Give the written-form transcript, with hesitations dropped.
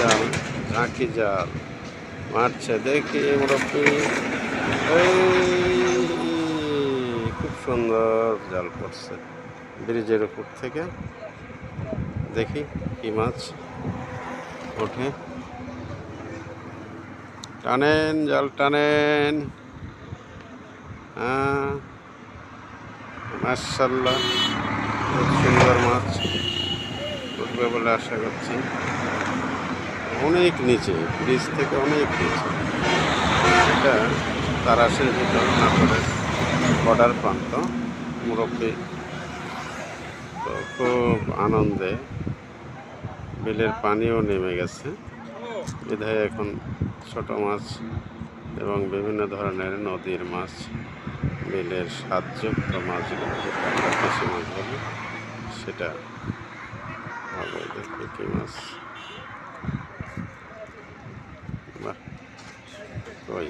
জাল, ঝাঁকি জাল মারছে দেখি মুরব্বী। খুব সুন্দর জাল পড়ছে ব্রিজের উপর থেকে। দেখি কি মাছ ওঠে। টানেন, জাল টানেন। মাশাআল্লাহ, খুব সুন্দর মাছ উঠবে বলে আশা করছি। অনেক নিচে, ব্রিজ থেকে অনেক নিচে। এটা তারাশের ভিতর নাটোরের বর্ডার প্রান্ত। মুরব্বী তো খুব আনন্দে, বিলের পানিও নেমে গেছে বিধায় এখন ছোট মাছ এবং বিভিন্ন ধরনের নদীর মাছ, বিলের স্বাদযুক্ত মাছগুলো, যেটা আমরা দেশি মাছ বলি, সেটা হবে। দেখি কি মাছ। বাহ, কই